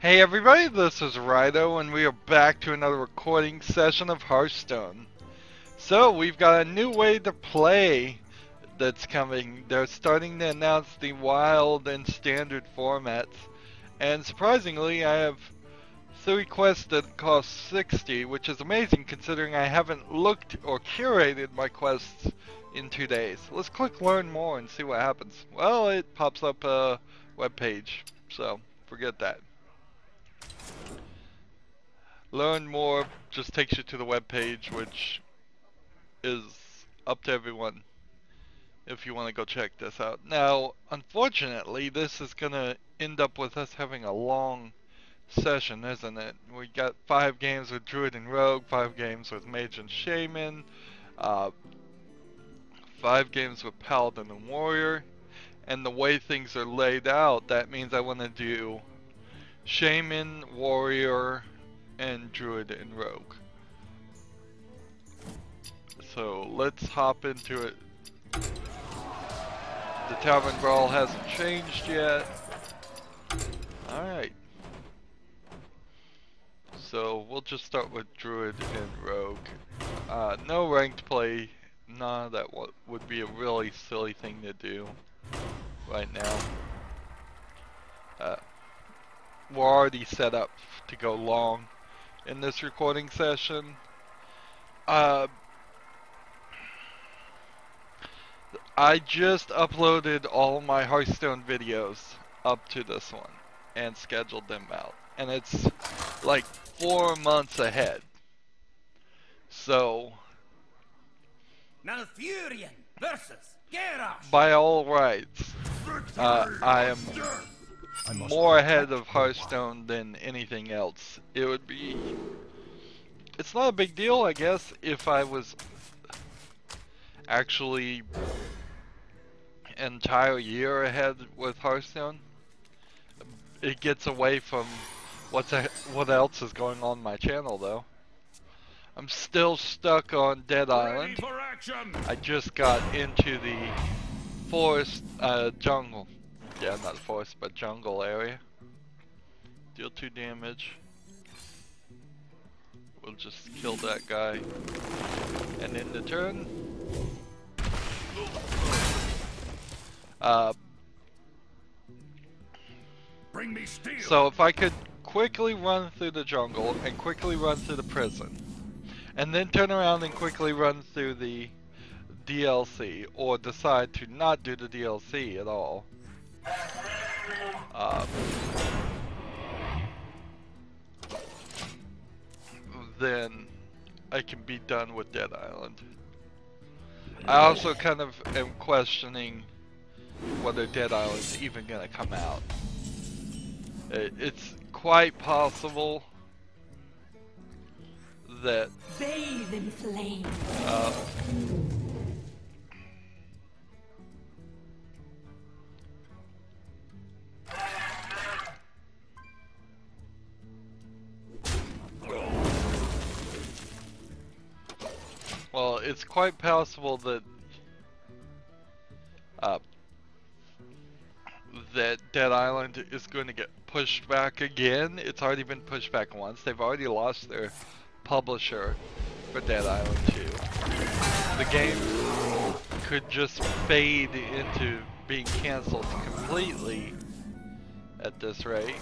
Hey everybody, this is Rydo, and we are back to another recording session of Hearthstone. So, we've got a new way to play that's coming. They're starting to announce the wild and standard formats. And surprisingly, I have 3 quests that cost 60, which is amazing considering I haven't looked or curated my quests in 2 days. Let's click learn more and see what happens. Well, it pops up a web page, so forget that. Learn more just takes you to the web page, which is up to everyone if you want to go check this out. Now, unfortunately, this is going to end up with us having a long session, isn't it? We got 5 games with Druid and Rogue, 5 games with Mage and Shaman, 5 games with Paladin and Warrior, and the way things are laid out, that means I want to do Shaman, Warrior, and Druid and Rogue. So let's hop into it. The Tavern Brawl hasn't changed yet. Alright. So we'll just start with Druid and Rogue. No ranked play. None of that would be a really silly thing to do right now. We're already set up to go long in this recording session. I just uploaded all my Hearthstone videos up to this one and scheduled them out, and it's like 4 months ahead. So Malfurion versus Garrosh. By all rights, I am more ahead of Hearthstone than anything else. It's not a big deal, I guess, if I was actually an entire year ahead with Hearthstone. It gets away from what else is going on my channel, though. I'm still stuck on Dead Island. I just got into the forest, jungle. Yeah, not forest, but jungle area. Deal 2 damage. We'll just kill that guy. And end the turn. Bring me steel. So if I could quickly run through the jungle and quickly run through the prison, and then turn around and quickly run through the DLC, or decide to not do the DLC at all, then I can be done with Dead Island. I also kind of am questioning whether Dead Island's even gonna come out. It's quite possible that bathe in flame. Well, it's quite possible that that Dead Island is going to get pushed back again. It's already been pushed back once. They've already lost their publisher for Dead Island 2. The game could just fade into being cancelled completely at this rate.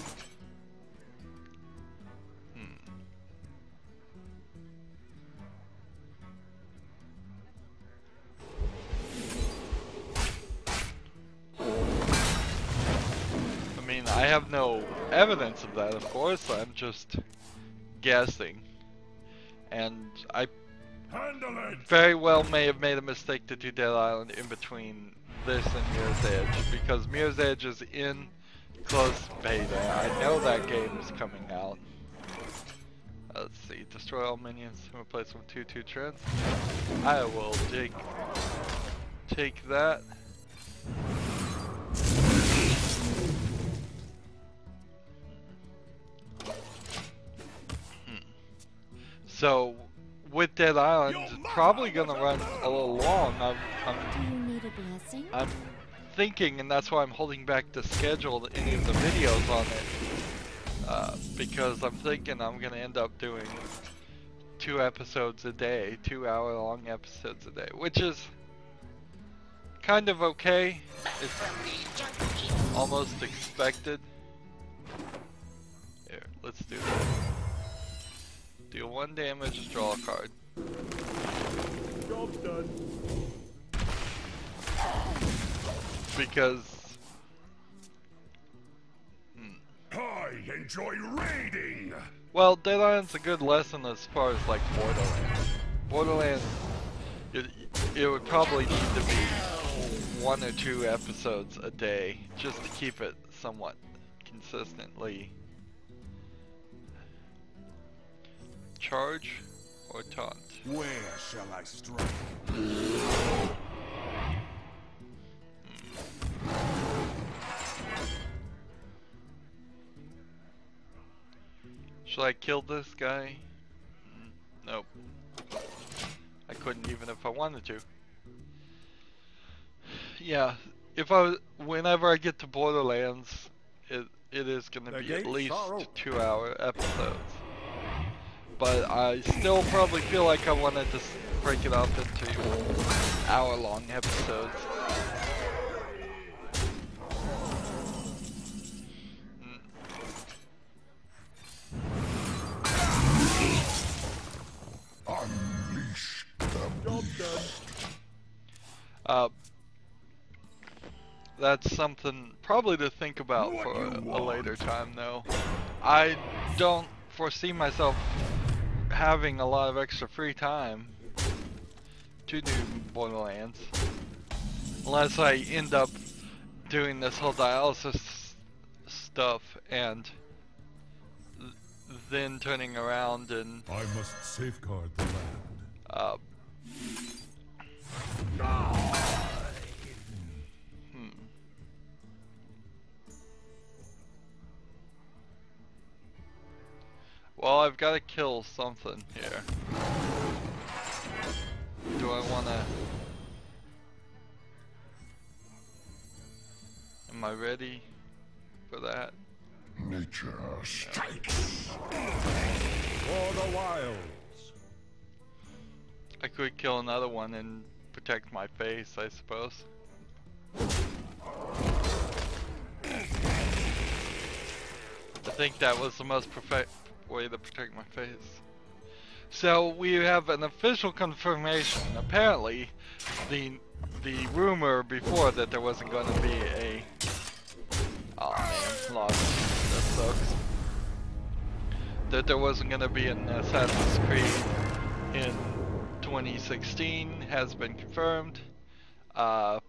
I have no evidence of that, of course. I'm just guessing. And I very well may have made a mistake to do Dead Island in between this and Mirror's Edge, because Mirror's Edge is in close beta. I know that game is coming out. Let's see, destroy all minions and replace them with 2/2 trends. I will take that. So, with Dead Island, it's probably gonna run a little long. Do you need a blessing? I'm thinking, and that's why I'm holding back to schedule any of the videos on it. because I'm thinking I'm gonna end up doing 2 episodes a day, 2-hour-long episodes a day, which is kind of okay. It's almost expected. Here, let's do this. Deal 1 damage, draw a card. Job's done. Because I enjoy raiding. well, Dead Island's a good lesson as far as like Borderlands. Borderlands, it would probably need to be 1 or 2 episodes a day just to keep it somewhat consistently. Charge or taunt? Where shall I strike? Should I kill this guy? Nope. I couldn't even if I wanted to. Yeah, whenever I get to Borderlands, it is gonna be at least 2-hour episodes. But I still probably feel like I wanted to break it up into hour-long episodes. Unleash them. Job done. That's something probably to think about for a later time, though. I don't foresee myself having a lot of extra free time to do Borderlands, unless I end up doing this whole dialysis stuff and then turning around and I must safeguard the land. Well, I've got to kill something here. Do I want to... Am I ready for that? Nature strikes. For the wilds. I could kill another one and protect my face, I suppose. I think that was the most perfect way to protect my face. So we have an official confirmation. Apparently, the rumor before that there wasn't going to be a... Oh man, lost. That sucks. That there wasn't going to be an Assassin's Creed in 2016 has been confirmed. Well,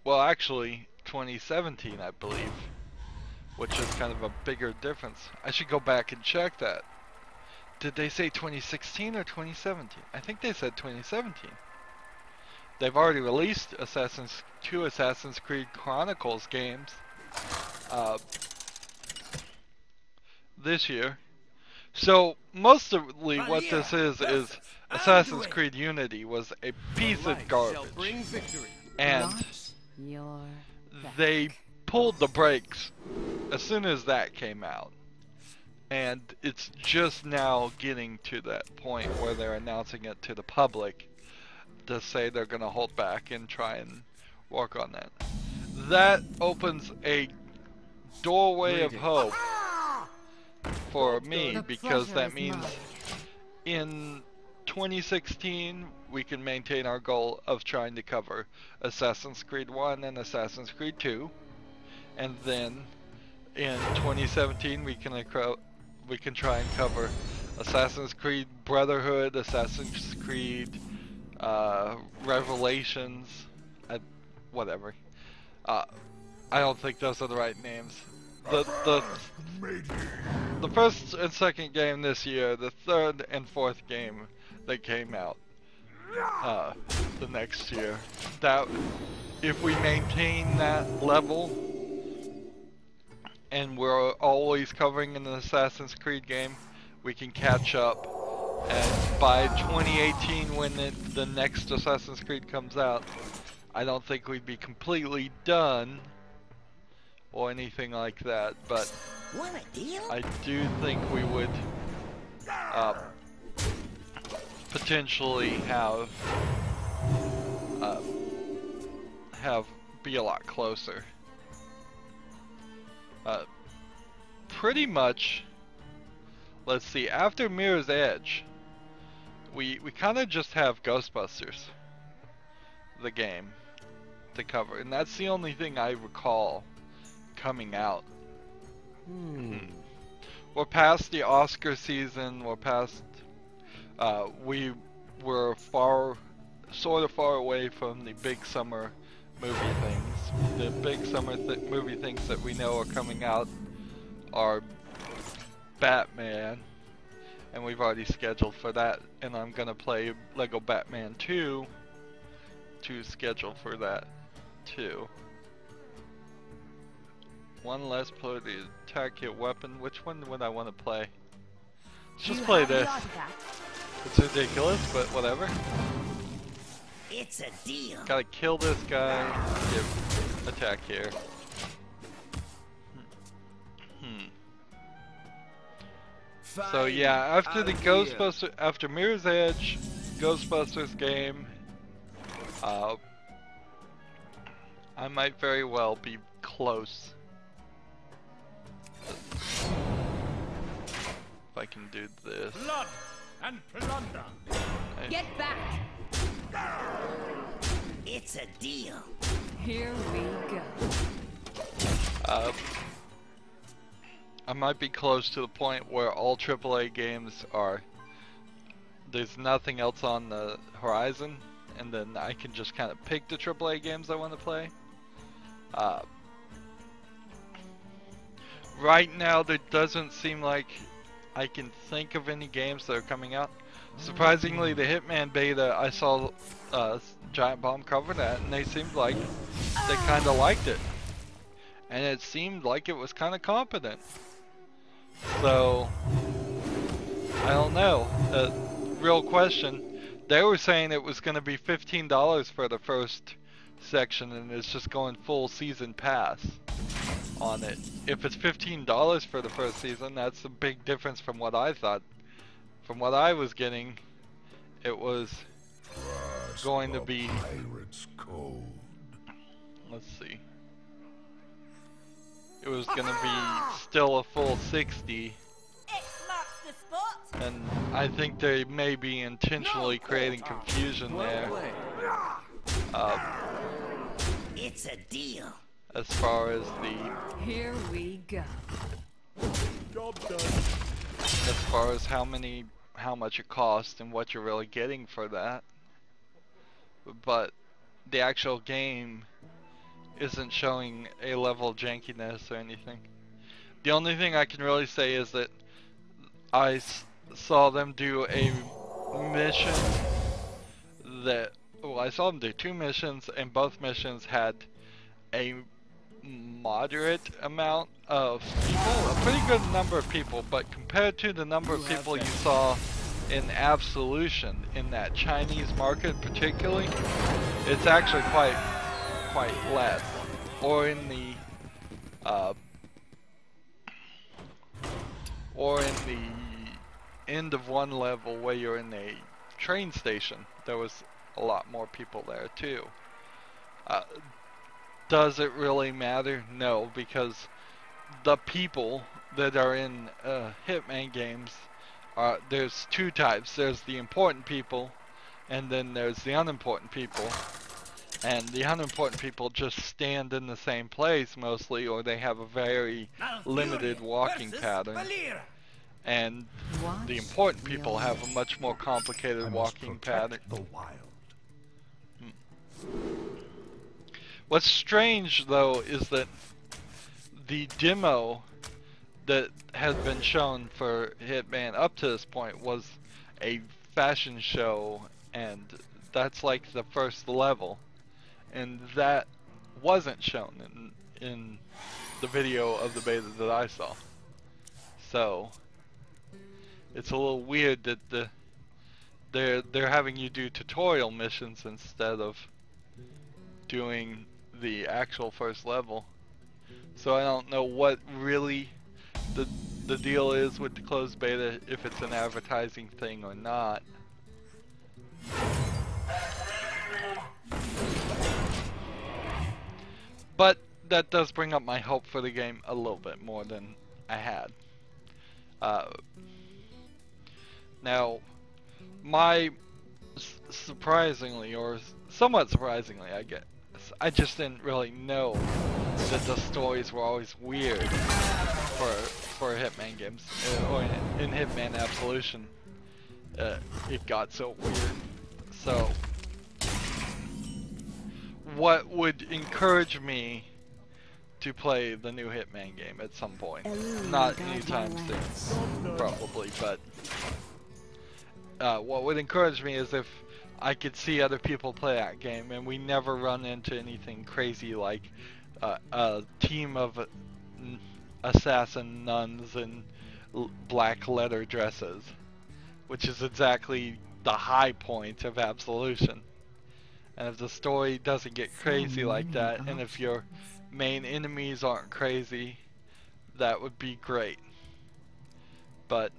actually, 2017, I believe. Which is kind of a bigger difference. I should go back and check that. Did they say 2016 or 2017? I think they said 2017. They've already released two Assassin's Creed Chronicles games this year. So mostly what this is Assassin's Creed Unity was a piece of garbage. And they pulled the brakes as soon as that came out. And it's just now getting to that point where they're announcing it to the public to say they're going to hold back and try and work on that. That opens a doorway of hope for me, because that means in 2016 we can maintain our goal of trying to cover Assassin's Creed 1 and Assassin's Creed 2, and then in 2017 we can try and cover Assassin's Creed Brotherhood, Assassin's Creed Revelations, whatever. I don't think those are the right names. The first and second game this year, the third and fourth game that came out the next year. That if we maintain that level and we're always covering an Assassin's Creed game, we can catch up. And by 2018, when the next Assassin's Creed comes out, I don't think we'd be completely done or anything like that, but Want a deal? I do think we would potentially have be a lot closer. Pretty much, let's see, after Mirror's Edge, we kind of just have Ghostbusters, the game, to cover, and that's the only thing I recall coming out. We're past the Oscar season, we're past, we were sort of far away from the big summer movie things. The big summer movie things that we know are coming out are Batman, and we've already scheduled for that, and I'm gonna play Lego Batman 2 to schedule for that too. One less player to attack kit weapon. Which one would I want to play? Let's just play this. It's ridiculous, but whatever. It's a deal. Gotta kill this guy. Give attack here. So yeah, after the Ghostbusters, after Mirror's Edge, Ghostbusters game, I might very well be close. If I can do this. Blood and plunder. Get back! It's a deal. Here we go. I might be close to the point where all AAA games are, there's nothing else on the horizon, and then I can just kind of pick the AAA games I want to play. Right now there doesn't seem like I can think of any games that are coming out. Surprisingly, the Hitman beta, I saw Giant Bomb cover that, and they seemed like they kind of liked it. And it seemed like it was kind of competent. So, I don't know. Real question. They were saying it was going to be $15 for the first section, and it's just going full season pass on it. If it's $15 for the first season, that's a big difference from what I thought. From what I was getting, it was going to be, let's see, it was going to be still a full 60, and I think they may be intentionally creating confusion there. It's a deal. As far as the, Here we go. Job done. as far as how much it costs and what you're really getting for that. But the actual game isn't showing a level of jankiness or anything. The only thing I can really say is that I saw them do a mission that, well, I saw them do 2 missions, and both missions had a moderate amount of people, a pretty good number of people, but compared to the number of people you saw in Absolution, in that Chinese market particularly, it's actually quite less. Or in the end of one level where you're in a train station, there was a lot more people there too. Does it really matter? No, because the people that are in Hitman games, there's 2 types. There's the important people, and then there's the unimportant people. And the unimportant people just stand in the same place mostly, or they have a very limited walking pattern. And the important people have a much more complicated walking pattern. What's strange though is that the demo that has been shown for Hitman up to this point was a fashion show, and that's like the first level, and that wasn't shown in the video of the beta that I saw. So it's a little weird that they're having you do tutorial missions instead of doing the actual first level. So I don't know what really the deal is with the closed beta, if it's an advertising thing or not. But that does bring up my hope for the game a little bit more than I had. Now, surprisingly, or somewhat surprisingly, I guess, I just didn't really know that the stories were always weird for Hitman games, or in Hitman Absolution. It got so weird. So, what would encourage me to play the new Hitman game at some point? Not anytime soon, probably, but what would encourage me is if I could see other people play that game and we never run into anything crazy like a team of assassin nuns in black leather dresses, which is exactly the high point of Absolution. And if the story doesn't get crazy like that, and if your main enemies aren't crazy, that would be great. But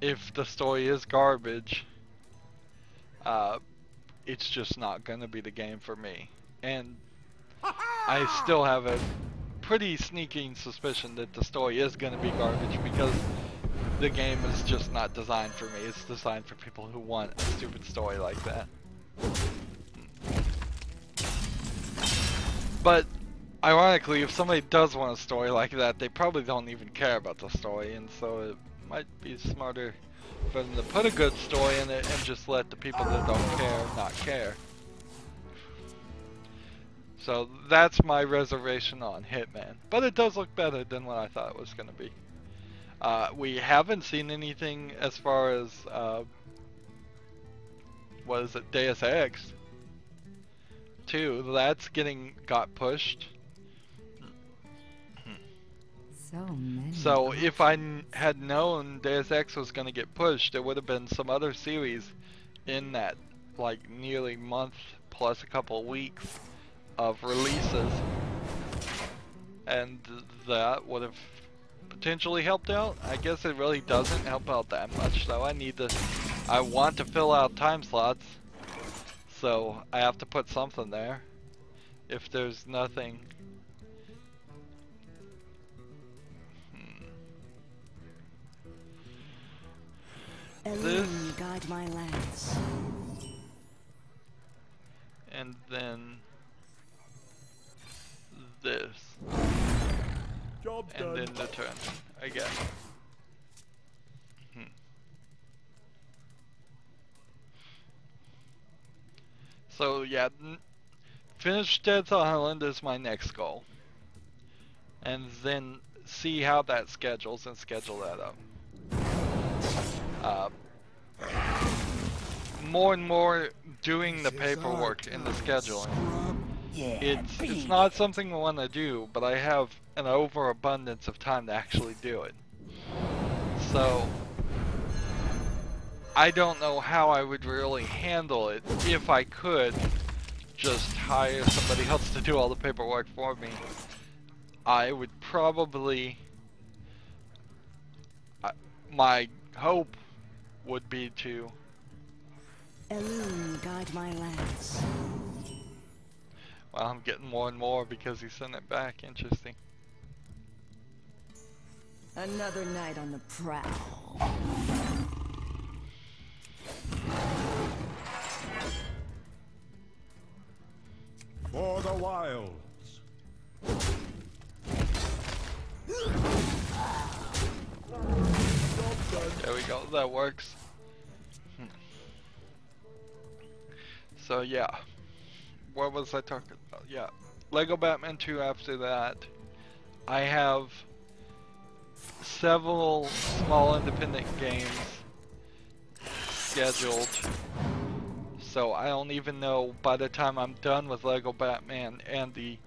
if the story is garbage, it's just not gonna be the game for me. And I still have a pretty sneaking suspicion that the story is gonna be garbage, because the game is just not designed for me. It's designed for people who want a stupid story like that. But ironically, if somebody does want a story like that, they probably don't even care about the story, and so it might be smarter for them to put a good story in it and just let the people that don't care not care. So that's my reservation on Hitman. But it does look better than what I thought it was going to be. We haven't seen anything as far as, what is it, Deus Ex 2. That's got pushed. So if I had known Deus Ex was going to get pushed, there would have been some other series in that, like, nearly month plus a couple of weeks of releases, and that would have potentially helped out. I guess it really doesn't help out that much, though. I want to fill out time slots, so I have to put something there. If there's nothing, this, guide my lance. and then this, Job's and done. then the turn, I guess. So yeah, finish Dead Island is my next goal, and then see how that schedules and schedule that up. More and more doing the paperwork and the scheduling. It's not something I want to do, but I have an overabundance of time to actually do it. So I don't know how I would really handle it if I could just hire somebody else to do all the paperwork for me. I would probably, my hope would be to guide my lance. Well, I'm getting more and more because he sent it back. Interesting. Another night on the prowl. For the wilds. There we go, that works. So yeah, what was I talking about? Yeah, Lego Batman 2 after that. I have several small independent games scheduled, so I don't even know by the time I'm done with Lego Batman and the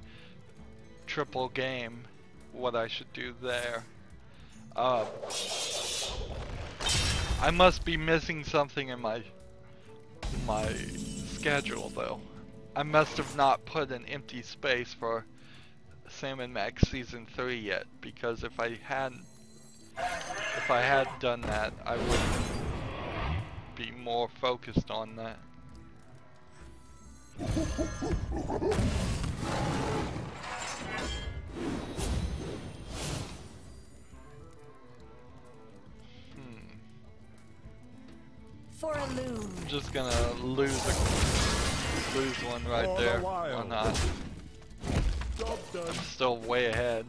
triple game what I should do there. I must be missing something in my schedule, though. I must have not put an empty space for Sam & Max Season 3 yet, because if I had done that, I would be more focused on that. For a loon. I'm just gonna lose one right there, or not. I'm still way ahead.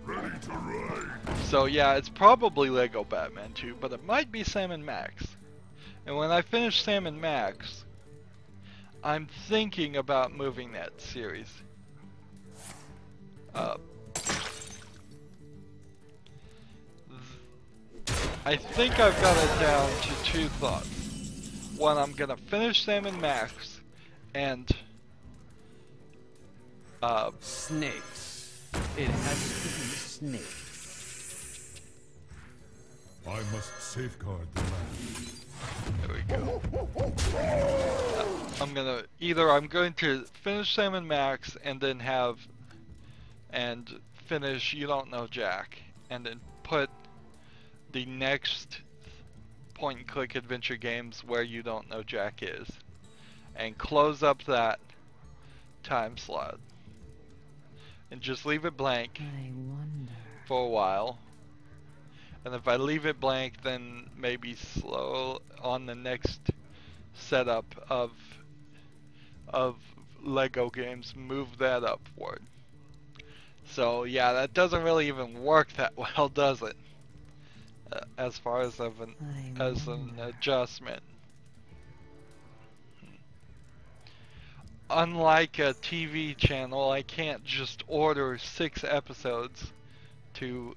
Ready to ride. So yeah, it's probably Lego Batman 2, but it might be Sam & Max. And when I finish Sam & Max, I'm thinking about moving that series up. I think I've got it down to 2 thoughts. One, I'm gonna finish Sam & Max, and snakes. It has to be snakes. I must safeguard the land. there we go. I'm going to finish Sam & Max and then finish You Don't Know Jack, and then put the next point and click adventure games where You Don't Know Jack is, and close up that time slot and just leave it blank for a while. And if I leave it blank, then maybe slow on the next setup of Lego games, move that upward. So yeah, that doesn't really even work that well, does it? As far as an adjustment. Unlike a TV channel, I can't just order 6 episodes to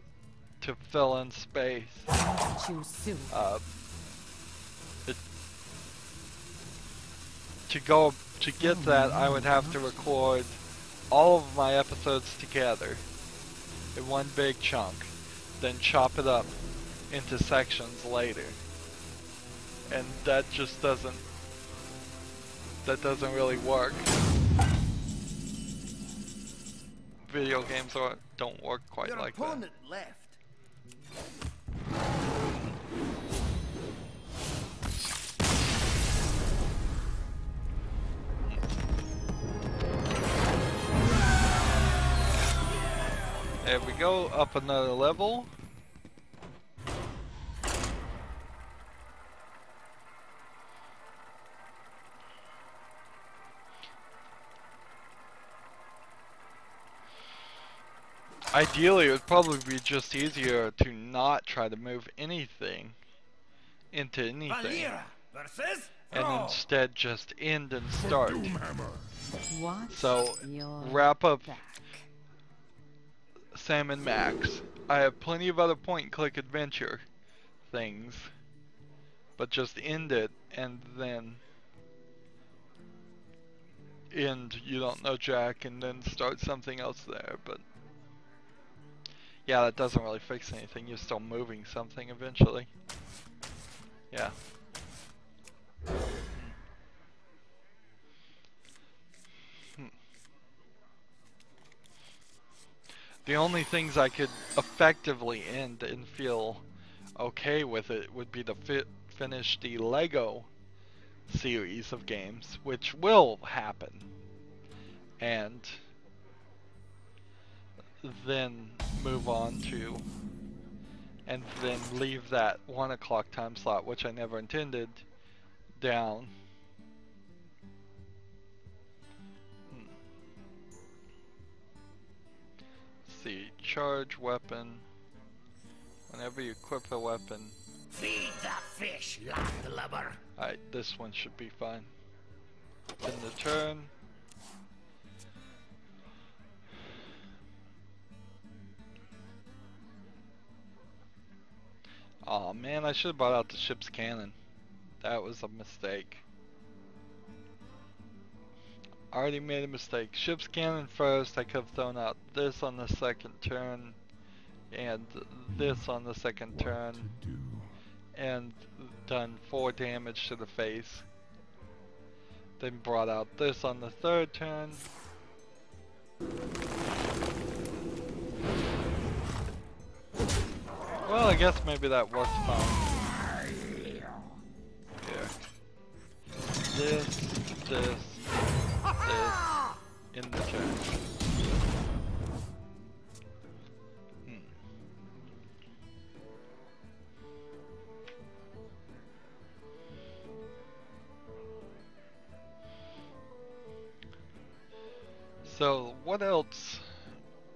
fill in space. To get that, I would have to record all of my episodes together in one big chunk, then chop it up into sections later, and that just doesn't really work. Video games don't work quite like that. Left. There we go, up another level. Ideally, it would probably be just easier to not try to move anything into anything, and instead just end and start. So, wrap up Sam & Max. I have plenty of other point-and-click adventure things, but just end it and then end You Don't Know Jack and then start something else there. But yeah, that doesn't really fix anything. You're still moving something eventually. Yeah. The only things I could effectively end and feel okay with it would be to finish the Lego series of games, which will happen, and then move on to, and then leave that 1 o'clock time slot, which I never intended, down. See, charge weapon. Whenever you equip a weapon. Feed the fish, landlubber. Alright, this one should be fine. In the turn. Aw man, I should have brought out the ship's cannon. That was a mistake. Already made a mistake. Ship's cannon first. I could have thrown out this on the second turn, and this on the second turn, and done 4 damage to the face. Then brought out this on the third turn. Well, I guess maybe that works fine. Here. This, in the turn. So, what else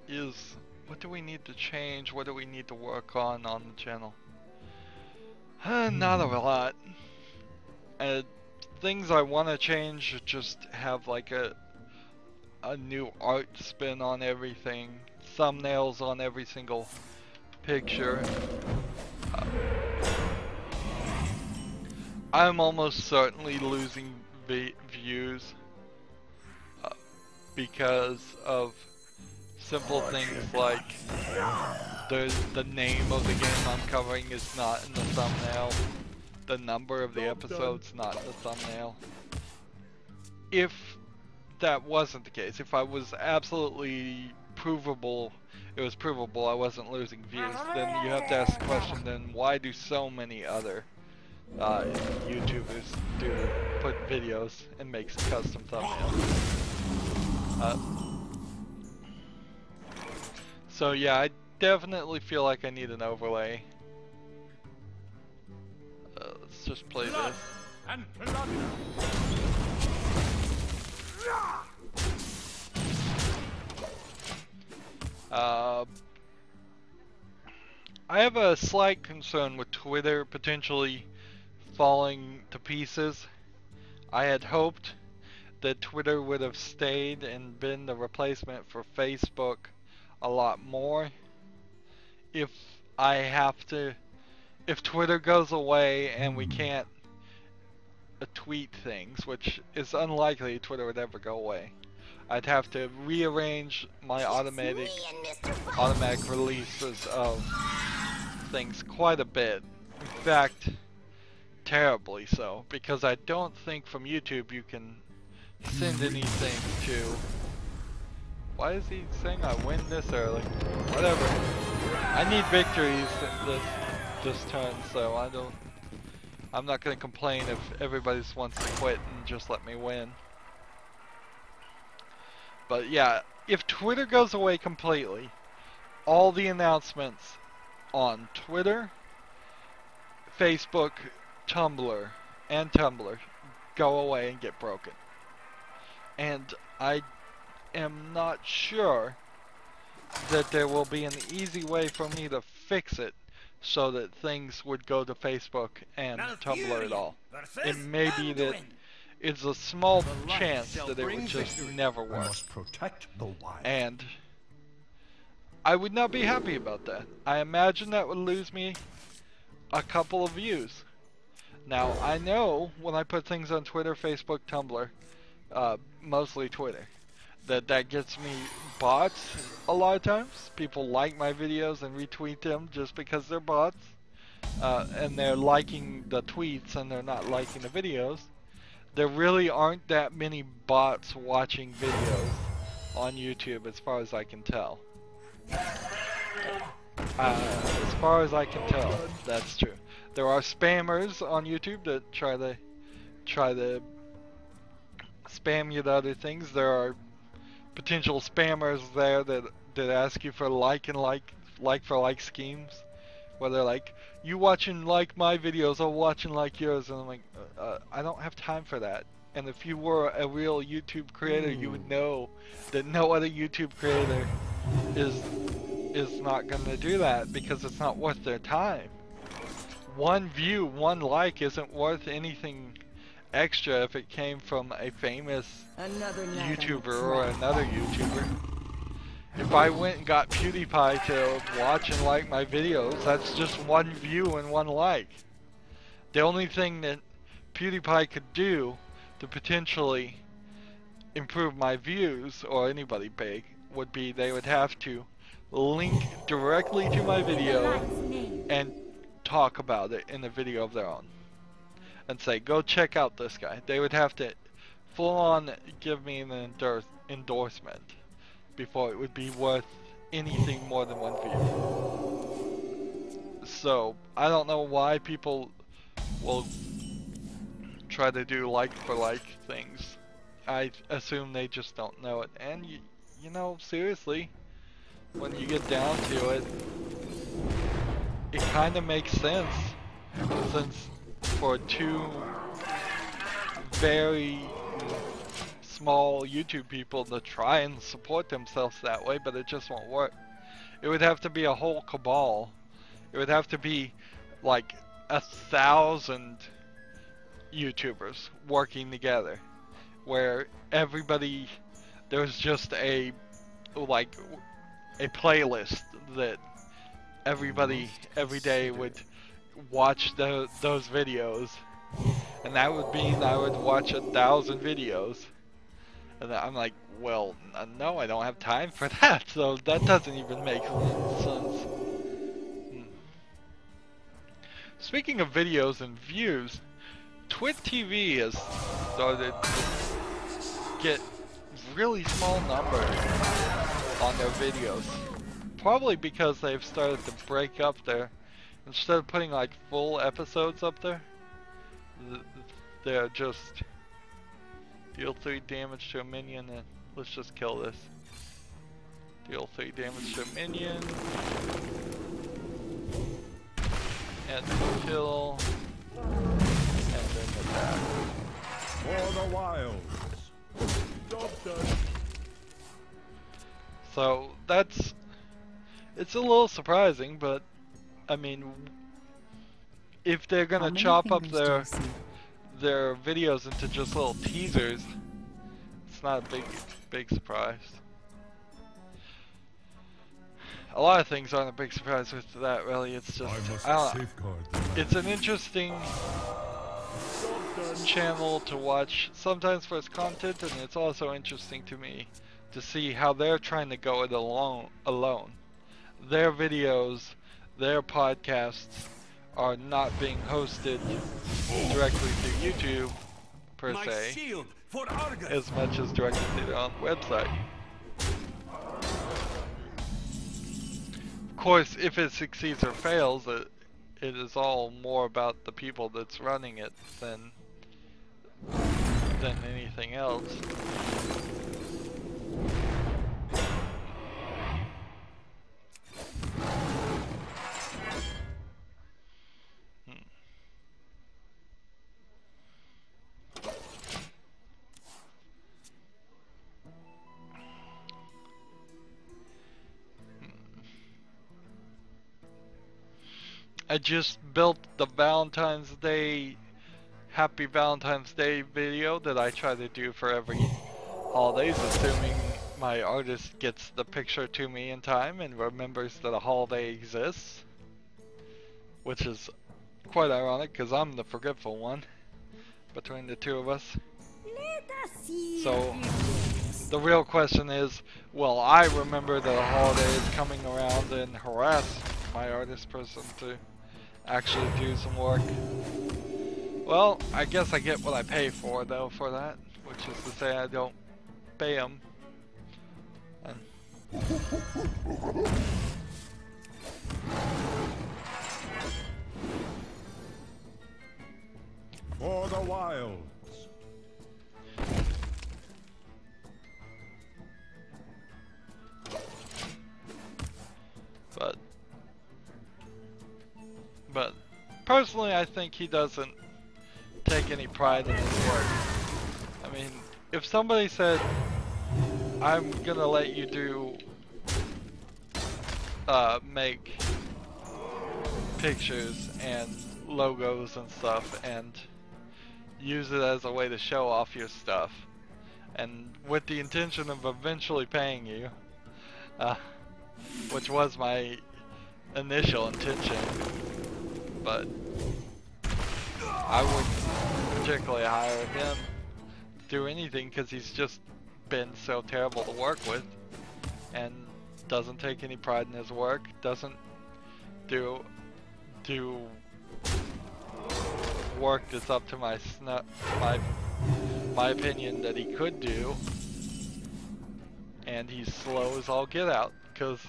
is, what do we need to change? What do we need to work on the channel? Not a lot. Things I want to change, just have like a new art spin on everything, thumbnails on every single picture. I'm almost certainly losing views because of simple things like the name of the game I'm covering is not in the thumbnail. The number of the episode's not in the thumbnail. If that wasn't the case, if I was absolutely provable, it was provable I wasn't losing views, then you have to ask the question, then why do so many other YouTubers put videos and make custom thumbnails? So yeah, I definitely feel like I need an overlay. Let's just play this. I have a slight concern with Twitter potentially falling to pieces. I had hoped that Twitter would have stayed and been the replacement for Facebook a lot more. If Twitter goes away and we can't tweet things, which is unlikely Twitter would ever go away, I'd have to rearrange my automatic releases of things quite a bit. In fact, terribly so, because I don't think from YouTube you can send anything to... Why is he saying I win this early? Whatever. I need victories this turn, so I'm not gonna complain if everybody just wants to quit and just let me win. But yeah, if Twitter goes away completely, all the announcements on Twitter, Facebook, Tumblr go away and get broken. And I am not sure that there will be an easy way for me to fix it so that things would go to Facebook and Tumblr at all. It may be that it's a small chance that it would just never work. And I would not be happy about that. I imagine that would lose me a couple of views. Now, I know when I put things on Twitter, Facebook, Tumblr, mostly Twitter, that gets me bots a lot of times. People like my videos and retweet them just because they're bots. And they're liking the tweets and they're not liking the videos. There really aren't that many bots watching videos on YouTube as far as I can tell. As far as I can tell, that's true. There are spammers on YouTube that try to spam you to other things. There are potential spammers there that ask you for like for like schemes, where they're like, you watch and like my videos, I'll watch and like yours, and I'm like, I don't have time for that. And if you were a real YouTube creator, you would know that no other YouTube creator is not gonna do that because it's not worth their time. One view, one like isn't worth anything extra if it came from a famous YouTuber or another YouTuber. If I went and got PewDiePie to watch and like my videos, that's just one view and one like. The only thing that PewDiePie could do to potentially improve my views, or anybody big, would be they would have to link directly to my video and talk about it in a video of their own and say, go check out this guy. They would have to full on give me an endorsement before it would be worth anything more than one view. So I don't know why people will try to do like for like things. I assume they just don't know it. And you know, seriously, when you get down to it, it kind of makes sense, since for two very small YouTube people to try and support themselves that way, but it just won't work. It would have to be a whole cabal. It would have to be like 1,000 YouTubers working together, where everybody, there's just a playlist that everybody every day would watch those videos, and that would mean I would watch 1,000 videos, and I'm like, well, no, I don't have time for that, so that doesn't even make sense. Speaking of videos and views, Twit TV has started to get really small numbers on their videos. Probably because they've started to break up there. Instead of putting like full episodes up there, they're just deal 3 damage to a minion, and let's just kill this. Deal 3 damage to a minion. And kill. And then attack. For the wilds. Job done. So that's, it's a little surprising, but I mean, if they're gonna chop up their videos into just little teasers, it's not a big surprise. A lot of things aren't a big surprise with that, really. It's just, I don't know. It's an interesting channel to watch sometimes for its content, and it's also interesting to me to see how they're trying to go it alone. Their videos, their podcasts are not being hosted directly through YouTube per se, as much as directly through their own website. Of course, if it succeeds or fails, it is all more about the people that's running it than anything else. I just built the Valentine's Day, Happy Valentine's Day video that I try to do for every holidays, assuming my artist gets the picture to me in time and remembers that a holiday exists. Which is quite ironic, because I'm the forgetful one between the two of us. So the real question is, will I remember that a holiday is coming around and harass my artist person to actually do some work? Well, I guess I get what I pay for, though, for that, which is to say I don't pay them. For the wilds. But personally, I think he doesn't take any pride in his work. I mean, if somebody said, I'm gonna let you do, make pictures and logos and stuff and use it as a way to show off your stuff, and with the intention of eventually paying you, which was my initial intention, but I wouldn't particularly hire him to do anything because he's just been so terrible to work with and doesn't take any pride in his work, doesn't do work that's up to my my opinion, that he could do. And he's slow as all get out, because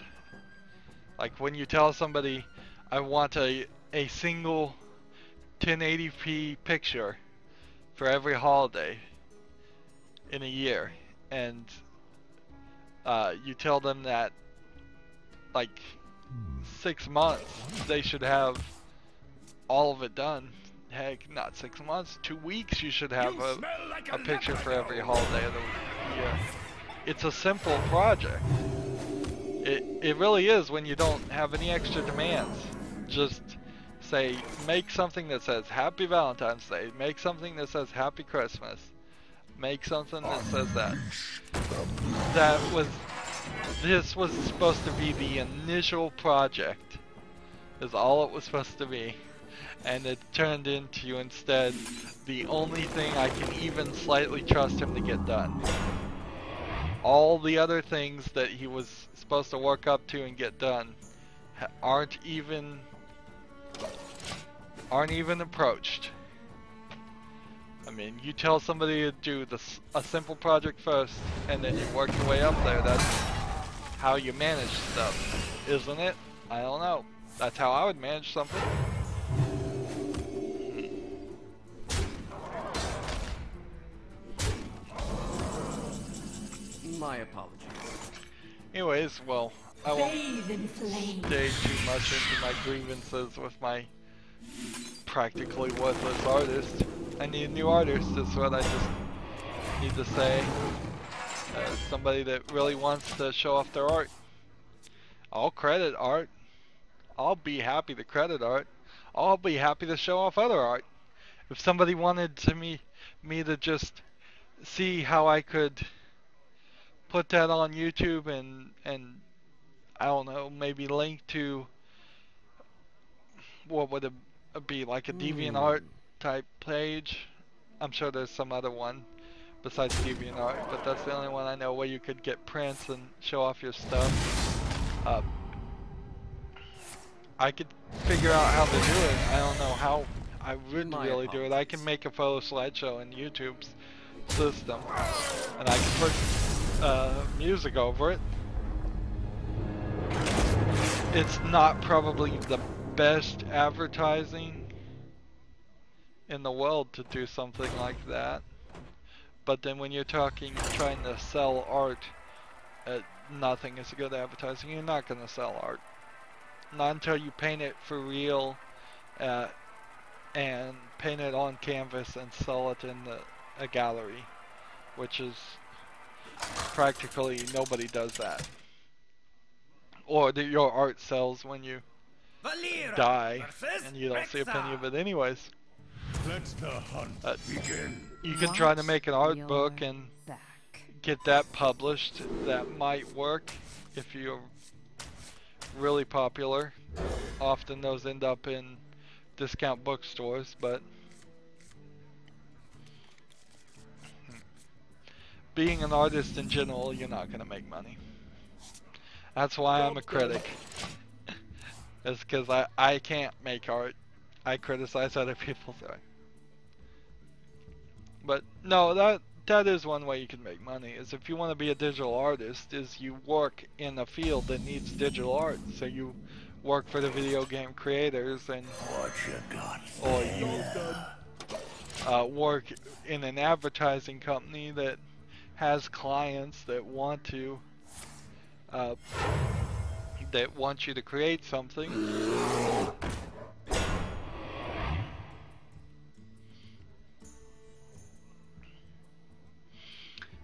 like when you tell somebody I want a single 1080p picture for every holiday in a year, and you tell them that like 6 months they should have all of it done. Heck, not 6 months, 2 weeks you should have a picture for every holiday of the year. It's a simple project. It really is when you don't have any extra demands. Just say, make something that says Happy Valentine's Day, make something that says Happy Christmas, make something that says that. This was supposed to be the initial project, is all it was supposed to be. And it turned into instead the only thing I can even slightly trust him to get done. All the other things that he was supposed to work up to and get done aren't even approached. I mean, you tell somebody to do a simple project first, and then you work your way up there. That's how you manage stuff, isn't it? I don't know. That's how I would manage something. My apologies. Anyways, well, I won't stay too much into my grievances with my practically worthless artist. I need a new artist, is what I just need to say. Somebody that really wants to show off their art. I'll credit art. I'll be happy to credit art. I'll be happy to show off other art. If somebody wanted me to just see how I could put that on YouTube and I don't know, maybe link to what would it be, like a DeviantArt type page. I'm sure there's some other one besides DeviantArt, but that's the only one I know where you could get prints and show off your stuff. I could figure out how to do it. I don't know how I would really do it. I can make a photo slideshow in YouTube's system, and I can put music over it. It's not probably the best advertising in the world to do something like that, but then when you're trying to sell art, nothing is good advertising. You're not going to sell art. Not until you paint it for real and paint it on canvas and sell it in a gallery, which is practically nobody does that. Or that your art sells when you die and you don't see a penny of it anyways. Let the hunt begin. You can try to make an art book and get that published. That might work if you're really popular. Often those end up in discount bookstores, but being an artist in general, you're not going to make money. That's why I'm a critic. It's because I can't make art. I criticize other people's art. But no, that is one way you can make money, is if you want to be a digital artist, is you work in a field that needs digital art. So you work for the video game creators, and or you work in an advertising company that has clients that want to that want you to create something.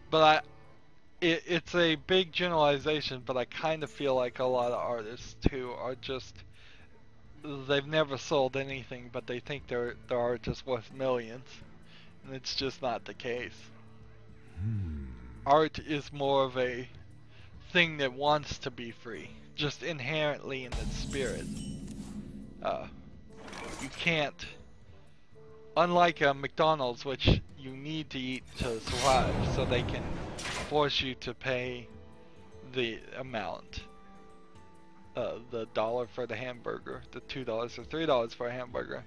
But it's a big generalization, but I kind of feel like a lot of artists who are just, they've never sold anything, but they think their art is worth millions, and it's just not the case. Art is more of a thing that wants to be free, just inherently in its spirit. You can't, unlike a McDonald's, which you need to eat to survive, so they can force you to pay the amount, the $1 for the hamburger, the $2 or $3 for a hamburger.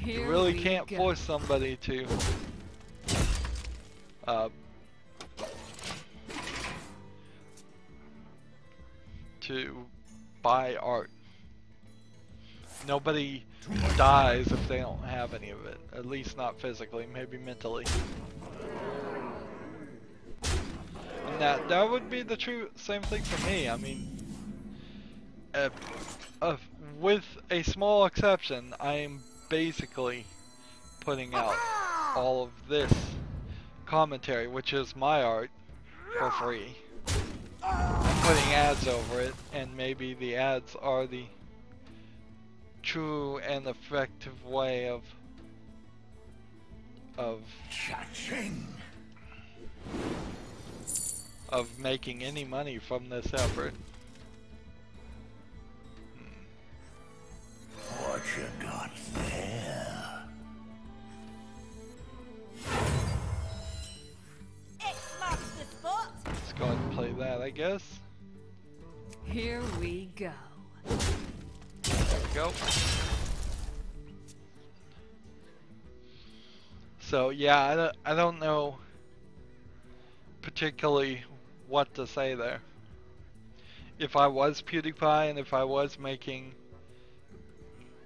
You really can't force somebody to to buy art. Nobody dies if they don't have any of it. At least not physically, maybe mentally. And that would be the true same thing for me. I mean, with a small exception, I am basically putting out all of this commentary, which is my art, for free. I'm putting ads over it, and maybe the ads are the true and effective way of making any money from this effort. What you got there? X marks the spot. Let's go ahead and play that, I guess. Here we go. There we go. So yeah, I don't know particularly what to say there. If I was PewDiePie and if I was making,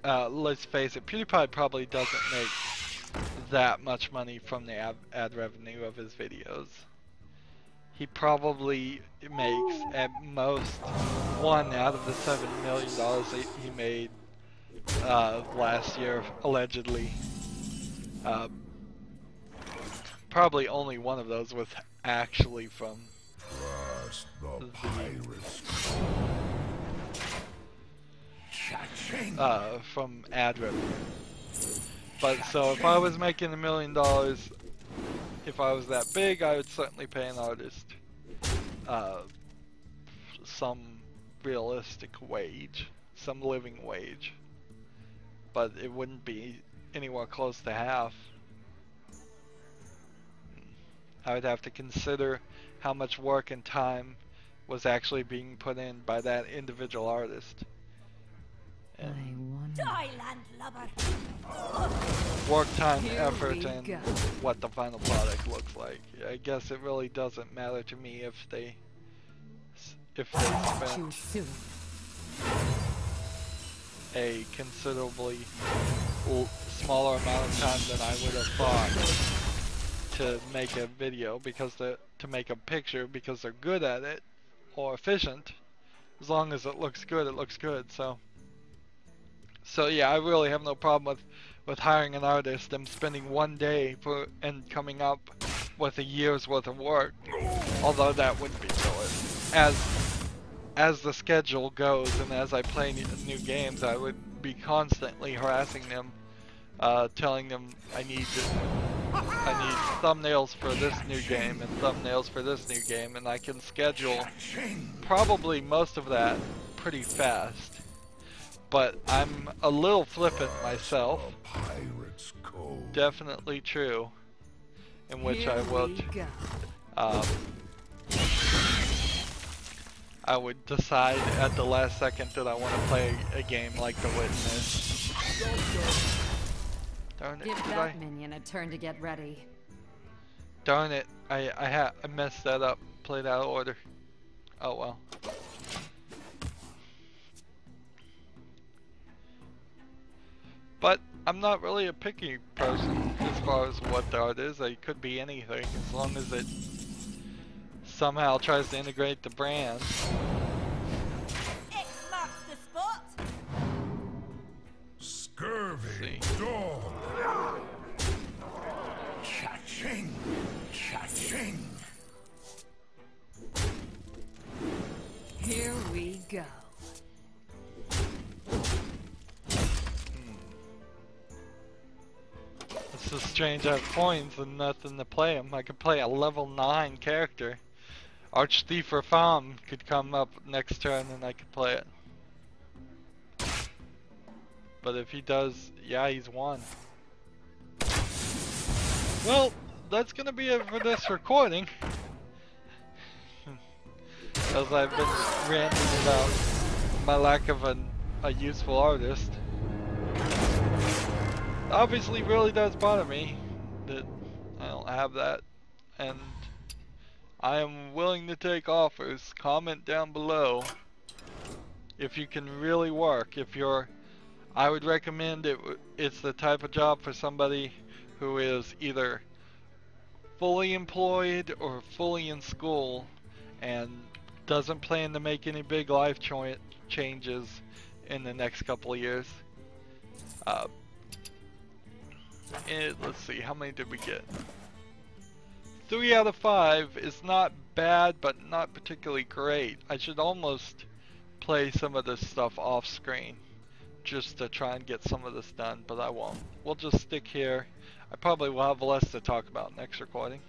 let's face it, PewDiePie probably doesn't make that much money from the ad revenue of his videos. He probably makes at most $1 out of the $7 million that he made last year, allegedly. Probably only one of those was actually from The pirates. from ad revenue. But so if I was making $1 million, if I was that big, I would certainly pay an artist some realistic wage, some living wage. But it wouldn't be anywhere close to half. I would have to consider how much work and time was actually being put in by that individual artist. And Thailand lover. work, time, Here effort, we and go. what the final product looks like. I guess it really doesn't matter to me if they Too spent soon. a considerably smaller amount of time than I would have thought to make a video, because to make a picture, because they're good at it or efficient. As long as it looks good, it looks good. So yeah, I really have no problem with hiring an artist and spending one day and coming up with a year's worth of work. Although that wouldn't be good. As the schedule goes and as I play new games, I would be constantly harassing them, telling them I need thumbnails for this new game and thumbnails for this new game, and I can schedule probably most of that pretty fast. But I'm a little flippant myself. Pirates code. Definitely true. In which Here I would we go. I would decide at the last second that I want to play a game like The Witness. Darn it, Give did that minion a turn to get ready. Darn it, I messed that up. Played out of order. Oh well. But I'm not really a picky person as far as what the art is. It could be anything as long as it somehow tries to integrate the brand. X marks the spot. Scurvy See. dog. Cha-ching! Cha-ching! Here we go. It's so strange I have coins and nothing to play them. I could play a level 9 character. Archthief or Pham could come up next turn and I could play it. But if he does, yeah, he's won. Well, that's gonna be it for this recording. As I've been ranting about my lack of a useful artist. Obviously really does bother me that I don't have that. and I am willing to take offers. Comment down below if you can really work. If you're, I would recommend it's the type of job for somebody who is either fully employed or fully in school and doesn't plan to make any big life changes in the next couple of years. Let's see, how many did we get? 3 out of 5 is not bad, but not particularly great. I should almost play some of this stuff off screen just to try and get some of this done, but I won't. We'll just stick here. I probably will have less to talk about next recording.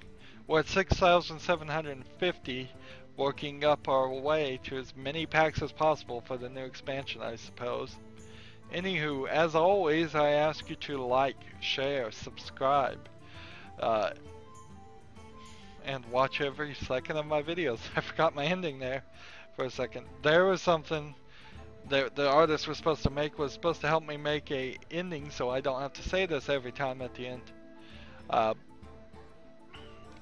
We're at 6,750, working up our way to as many packs as possible for the new expansion, I suppose. Anywho, as always, I ask you to like, share, subscribe, and watch every second of my videos. I forgot my ending there for a second. There was something that the artist was supposed to make, was supposed to help me make a ending so I don't have to say this every time at the end.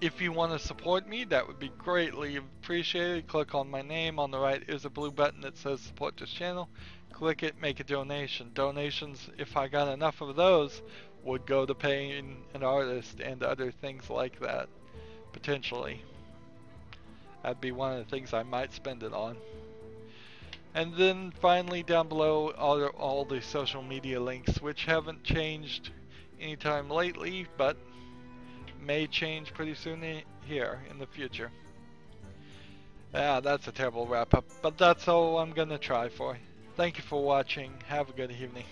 If you want to support me, that would be greatly appreciated. Click on my name. On the right is a blue button that says support this channel. Click it, make a donation. Donations, if I got enough of those, would go to paying an artist and other things like that, potentially. That'd be one of the things I might spend it on. And then finally down below are all the social media links, which haven't changed anytime lately, but may change pretty soon here in the future. That's a terrible wrap up, but that's all I'm gonna try for. Thank you for watching. Have a good evening.